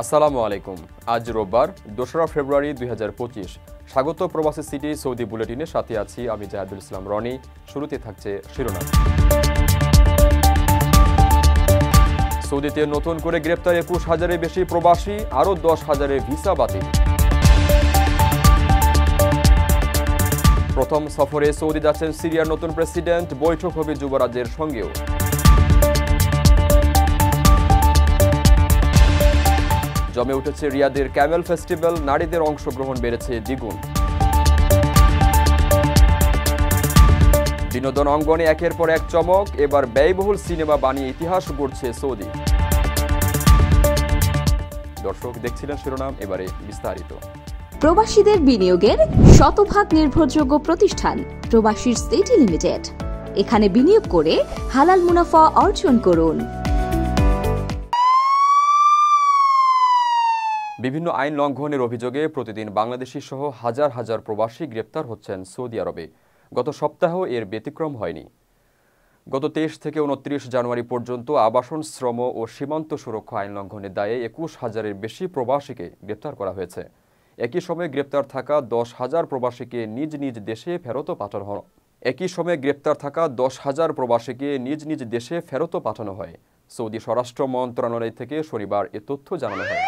আসসালামু আলাইকুম। আজ রোববার ২রা ফেব্রুয়ারি ২০২৫। স্বাগত প্রবাসী সিটি সৌদি বুলেটিনের সাথে আছি আমি জাহাদুল ইসলাম রনি। শুরুতে থাকছে শিরোনাম। সৌদিতে নতুন করে গ্রেপ্তার ২১,০০০-এর বেশি প্রবাসী, আরও ১০,০০০-এর ভিসা বাতিল। প্রথম সফরে সৌদি যাচ্ছেন সিরিয়ার নতুন প্রেসিডেন্ট, বৈঠক হবে যুবরাজের সঙ্গেও। জমে উঠেছে রিয়াদের ক্যামেল ফেস্টিভ্যাল, নারীদের অংশগ্রহণ বেড়েছে দ্বিগুণ। বিনোদন অঙ্গনে একের পর এক চমক, এবার ব্যয়বহুল সিনেমা বানিয়ে ইতিহাস গড়ছে সৌদি। দর্শক দেখছিলেন শিরোনাম, এবারে বিস্তারিত। প্রবাসীদের বিনিয়োগের শতভাগ নির্ভরযোগ্য প্রতিষ্ঠান প্রবাসী সিটি লিমিটেড। এখানে বিনিয়োগ করে হালাল মুনাফা অর্জন করুন। বিভিন্ন আইন লঙ্ঘনের অভিযোগে প্রতিদিন বাংলাদেশি সহ হাজার হাজার প্রবাসী গ্রেপ্তার হচ্ছেন সৌদি আরবে। গত সপ্তাহেও এর ব্যতিক্রম হয়নি। গত ২৩ থেকে ২৯ জানুয়ারি পর্যন্ত আবাসন, শ্রম ও সীমান্ত সুরক্ষা আইন লঙ্ঘনের দায়ে ২১,০০০-এর বেশি প্রবাসীকে গ্রেপ্তার করা হয়েছে। একই সময়ে গ্রেপ্তার থাকা ১০,০০০ প্রবাসীকে নিজ নিজ দেশে ফেরত পাঠানো হয়। সৌদি স্বরাষ্ট্র মন্ত্রণালয় থেকে শনিবার এ তথ্য জানানো হয়।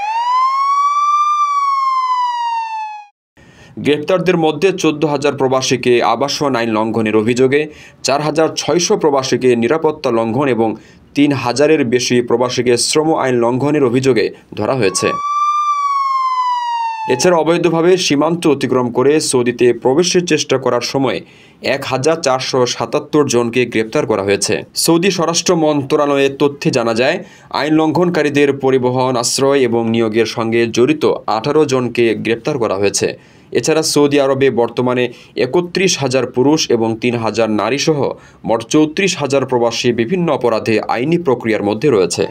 গ্রেপ্তারদের মধ্যে ১৪,০০০ প্রবাসীকে আবাসন আইন লঙ্ঘনের অভিযোগে, ৪,৬০০ প্রবাসীকে নিরাপত্তা লঙ্ঘন এবং ৩,০০০-এর বেশি প্রবাসীকে শ্রম আইন লঙ্ঘনের অভিযোগে ধরা হয়েছে। এছাড়া অবৈধভাবে সীমান্ত অতিক্রম করে সৌদিতে প্রবেশের চেষ্টা করার সময় ১,৪৭৭ জনকে গ্রেপ্তার করা হয়েছে। সৌদি স্বরাষ্ট্র মন্ত্রণালয়ের তথ্যে জানা যায়, আইন লঙ্ঘনকারীদের পরিবহন, আশ্রয় এবং নিয়োগের সঙ্গে জড়িত ১৮ জনকে গ্রেপ্তার করা হয়েছে। এছাড়া সৌদি আরবে বর্তমানে ৩১,০০০ পুরুষ এবং ৩,০০০ নারীসহ মোট ৩৪,০০০ প্রবাসী বিভিন্ন অপরাধে আইনি প্রক্রিয়ার মধ্যে রয়েছে।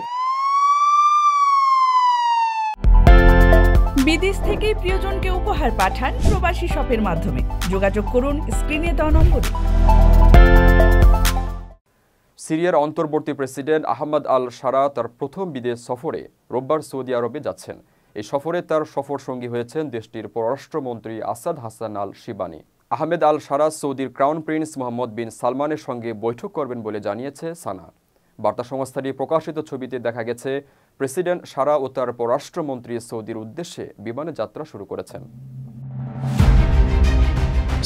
বিদেশ থেকে প্রিয়জনকে উপহার পাঠান প্রবাসী শপের মাধ্যমে। যোগাযোগ করুন স্ক্রিনে দেওয়া নম্বরে। সিরিয়ার অন্তর্বর্তী প্রেসিডেন্ট আহমেদ আল শারা তার প্রথম বিদেশ সফরে রোববার সৌদি আরবে যাচ্ছেন। এই সফরে তার সফর সঙ্গী হয়েছেন দেশটির পররাষ্ট্রমন্ত্রী আসাদ হাসান আল শিবানি। আহমেদ আল শারা সৌদির ক্রাউন প্রিন্স মোহাম্মদ বিন সালমানের সঙ্গে বৈঠক করবেন বলে জানিয়েছে সানা। বার্তা সংস্থাটি প্রকাশিত ছবিতে দেখা গেছে প্রেসিডেন্ট শারা ও তার পররাষ্ট্রমন্ত্রী সৌদির উদ্দেশ্যে বিমানে যাত্রা শুরু করেছেন।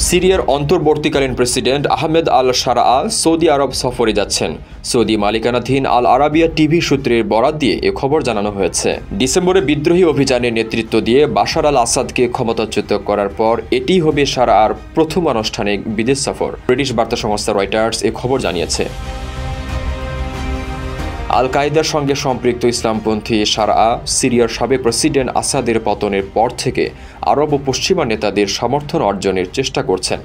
সিরিয়ার অন্তর্বর্তীকালীন প্রেসিডেন্ট আহমেদ আল শারা সৌদি আরব সফরে যাচ্ছেন। সৌদি মালিকানাধীন আল আরাবিয়া টিভি সূত্রের বরাত দিয়ে এ খবর জানানো হয়েছে। ডিসেম্বরে বিদ্রোহী অভিযানের নেতৃত্ব দিয়ে বাশার আল আসাদকে ক্ষমতাচ্যুত করার পর এটিই হবে শারার প্রথম আনুষ্ঠানিক বিদেশ সফর। ব্রিটিশ বার্তা সংস্থা রয়টার্স এ খবর জানিয়েছে। আল কায়েদার সঙ্গে সম্পৃক্ত ইসলামপন্থী শারা সিরিয়ার সাবেক প্রেসিডেন্ট আসাদের পতনের পর থেকে আরব ও পশ্চিমা নেতাদের সমর্থন অর্জনের চেষ্টা করছেন।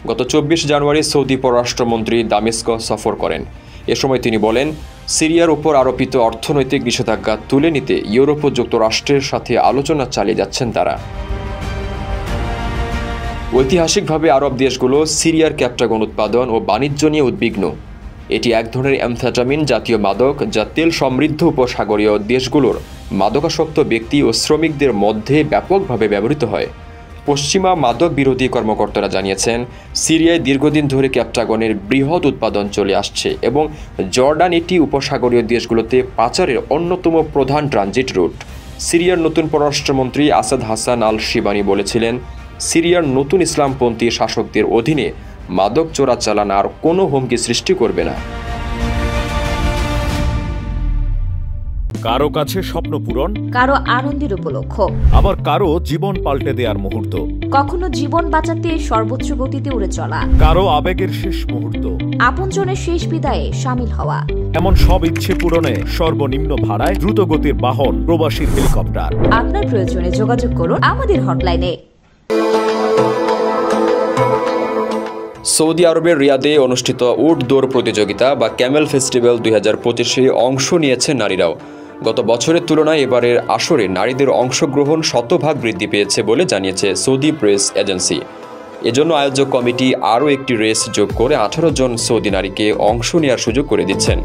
গত ২৪ জানুয়ারি সৌদি পররাষ্ট্রমন্ত্রী দামেস্ক সফর করেন। এ সময় তিনি বলেন, সিরিয়ার উপর আরোপিত অর্থনৈতিক নিষেধাজ্ঞা তুলে নিতে ইউরোপ ও যুক্তরাষ্ট্রের সাথে আলোচনা চালিয়ে যাচ্ছেন তারা। ঐতিহাসিকভাবে আরব দেশগুলো সিরিয়ার ক্যাপটাগন উৎপাদন ও বাণিজ্য নিয়ে উদ্বিগ্ন। এটি এক ধরনের অ্যামফেটামিন জাতীয় মাদক, যা তেল সমৃদ্ধ উপসাগরীয় দেশগুলোর মাদকাসক্ত ব্যক্তি ও শ্রমিকদের মধ্যে ব্যাপকভাবে ব্যবহৃত হয়। পশ্চিমা মাদক বিরোধী কর্মকর্তারা জানিয়েছেন, সিরিয়ায় দীর্ঘদিন ধরে ক্যাপটাগনের বৃহৎ উৎপাদন চলে আসছে এবং জর্ডান এটি উপসাগরীয় দেশগুলোতে পাচারের অন্যতম প্রধান ট্রানজিট রুট। সিরিয়ার নতুন পররাষ্ট্রমন্ত্রী আসাদ হাসান আল শিবানি বলেছিলেন, সিরিয়ার নতুন ইসলামপন্থী শাসকদের অধীনে মাদক চোরাচালান আর কোনো হুমকি সৃষ্টি করবে না। কারো কাছে স্বপ্ন পূরণ, কারো আনন্দের উপলক্ষ, আবার কারো জীবন পাল্টে দেওয়ার মুহূর্ত, কখনো জীবন বাঁচাতে সর্বোচ্চ গতিতে উড়ে চলা, কারো আবেগের শেষ মুহূর্ত, আপনজনের শেষ বিদায়ে শামিল হওয়া, এমন সব ইচ্ছে পূরণে সর্বনিম্ন ভাড়ায় দ্রুত গতির বাহন প্রবাসীর হেলিকপ্টার। আপনার প্রয়োজনে যোগাযোগ করুন আমাদের হটলাইনে। সৌদি আরবের রিয়াদে অনুষ্ঠিত উট দৌড় প্রতিযোগিতা বা ক্যামেল ফেস্টিভ্যাল ২০২৫-এ অংশ নিয়েছে নারীরাও। গত বছরের তুলনায় এবারের আসরে নারীদের অংশগ্রহণ শতভাগ বৃদ্ধি পেয়েছে বলে জানিয়েছে সৌদি প্রেস এজেন্সি। এজন্য আয়োজক কমিটি আরও একটি রেস যোগ করে ১৮ জন সৌদি নারীকে অংশ নেওয়ার সুযোগ করে দিচ্ছেন।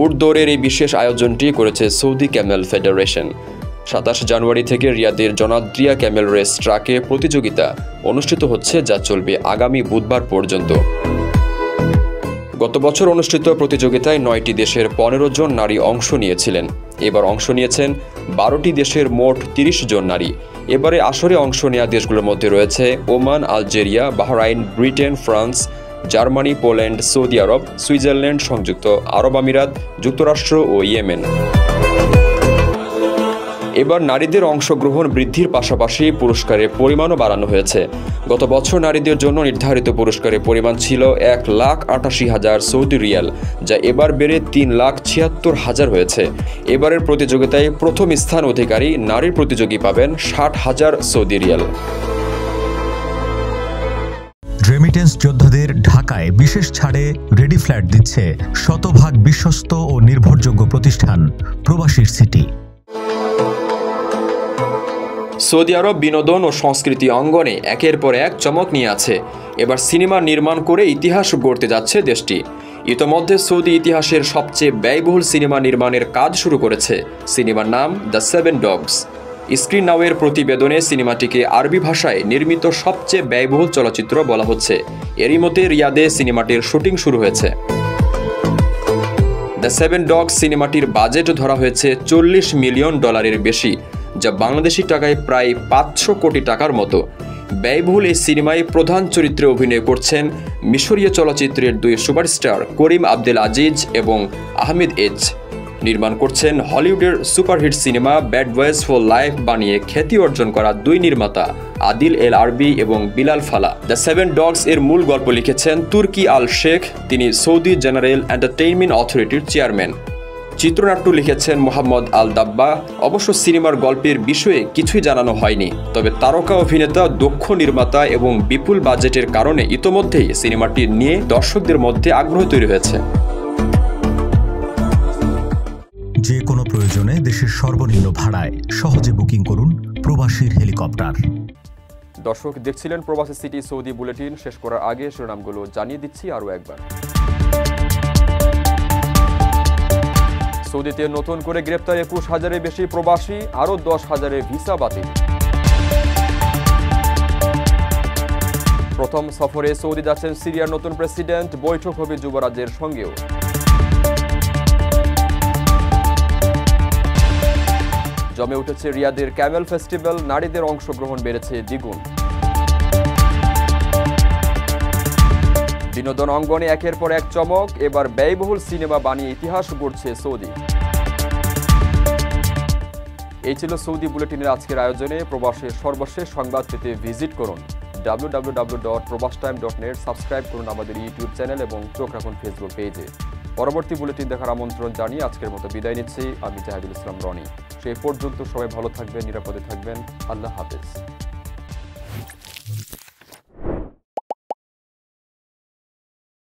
উট দৌড়ের এই বিশেষ আয়োজনটি করেছে সৌদি ক্যামেল ফেডারেশন। 27 জানুয়ারি থেকে রিয়াদের জনাদ্রিয়া ক্যামেল রেস ট্রাকে প্রতিযোগিতা অনুষ্ঠিত হচ্ছে, যা চলবে আগামী বুধবার পর্যন্ত। গত বছর অনুষ্ঠিত প্রতিযোগিতায় 9টি দেশের 15 জন নারী অংশ নিয়েছিলেন। এবার অংশ নিয়েছেন 12টি দেশের মোট 30 জন নারী। এবারে আসরে অংশ নেওয়া দেশগুলোর মধ্যে রয়েছে Oman, Algeria, Bahrain, Britain, France, Germany, Poland, সৌদি আরব, সুইজারল্যান্ড, সংযুক্ত আরব আমিরাত, যুক্তরাষ্ট্র ও ইয়েমেন। এবার নারীদের অংশগ্রহণ বৃদ্ধির পাশাপাশি পুরস্কারের পরিমাণও বাড়ানো হয়েছে। গত বছর নারীদের জন্য নির্ধারিত পুরস্কারের পরিমাণ ছিল 1,88,000 সৌদি রিয়াল, যা এবার বেড়ে 3,76,000 হয়েছে। এবারের প্রতিযোগিতায় প্রথম স্থান অধিকারী নারীর প্রতিযোগী পাবেন 60,000 সৌদি রিয়াল। রেমিটেন্স যোদ্ধাদের ঢাকায় বিশেষ ছাড়ে রেডি ফ্ল্যাট দিচ্ছে শতভাগ বিশ্বস্ত ও নির্ভরযোগ্য প্রতিষ্ঠান প্রবাসীর সিটি। সৌদি আরব বিনোদন ও সংস্কৃতি অঙ্গনে একের পর এক চমক নিয়ে আছে। এবার সিনেমা নির্মাণ করে ইতিহাস গড়তে যাচ্ছে দেশটি। ইতোমধ্যে সৌদি ইতিহাসের সবচেয়ে ব্যয়বহুল সিনেমা নির্মাণের কাজ শুরু করেছে। সিনেমার নাম দ্য 7 ডগস। স্ক্রিন নাওয়ের প্রতিবেদনে সিনেমাটিকে আরবি ভাষায় নির্মিত সবচেয়ে ব্যয়বহুল চলচ্চিত্র বলা হচ্ছে। এরই মধ্যে রিয়াদে সিনেমাটির শুটিং শুরু হয়েছে। দ্য 7 ডগস সিনেমাটির বাজেট ধরা হয়েছে $40 মিলিয়ন বেশি, যা বাংলাদেশি টাকায় প্রায় 500 কোটি টাকার মতো। ব্যয়বহুল এই সিনেমায় প্রধান চরিত্রে অভিনয় করছেন মিশরীয় চলচ্চিত্রের 2 সুপারস্টার করিম আব্দুল আজিজ এবং আহমেদ এজ। নির্মাণ করছেন হলিউডের superhit cinema bad boys for life বানিয়ে খ্যাতি অর্জন করা 2 নির্মাতা আদিল এল আরবি এবং বিলাল ফালা। দ্য 7 ডগস এর মূল গল্প লিখেছেন তুর্কি আল শেখ, তিনি সৌদি জেনারেল এন্টারটেইনমেন্ট অথরিটির চেয়ারম্যান। চিত্রনাট্য লিখেছেন মোহাম্মদ আল দাব্বা। অবশ্য সিনেমার গল্পের বিষয়ে কিছুই জানানো হয়নি, তবে তারকা অভিনেতা, দক্ষ নির্মাতা এবং বিপুল বাজেটের কারণে ইতোমধ্যেই সিনেমাটি নিয়ে দর্শকদের মধ্যে আগ্রহ তৈরি হয়েছে। যে কোনো প্রয়োজনে দেশের সর্বনিম্ন ভাড়ায় সহজে বুকিং করুন প্রবাসীর হেলিকপ্টার। দর্শক দেখছিলেন প্রবাসী সিটি সৌদি বুলেটিন। শেষ করার আগে শিরোনামগুলো জানিয়ে দিচ্ছি আরও একবার। সৌদিতে নতুন করে গ্রেপ্তার 21,000-এর বেশি প্রবাসী, আরও 10,000-এর ভিসা বাতিল। প্রথম সফরে সৌদি যাচ্ছেন সিরিয়ার নতুন প্রেসিডেন্ট, বৈঠক হবে যুবরাজের সঙ্গেও। জমে উঠেছে রিয়াদের ক্যামেল ফেস্টিভ্যাল, নারীদের অংশগ্রহণ বেড়েছে দ্বিগুণ। বিনোদন অঙ্গনে একের পর এক চমক, এবার ব্যয়বহুল সিনেমা বানিয়ে ইতিহাস গড়ছে সৌদি। এই ছিল সৌদি বুলেটিনের আজকের আয়োজনে। প্রবাসের সর্বশেষ সংবাদ পেতে ভিজিট করুন www.probastime.net। সাবস্ক্রাইব করুন আমাদের ইউটিউব চ্যানেল এবং চোখ রাখুন ফেসবুক পেজে। পরবর্তী বুলেটিন দেখার আমন্ত্রণ জানিয়ে আজকের মতো বিদায় নিচ্ছি। আমি জাহিদুল ইসলাম রনি। সেই পর্যন্ত সবাই ভালো থাকবেন, নিরাপদে থাকবেন। আল্লাহ হাফেজ।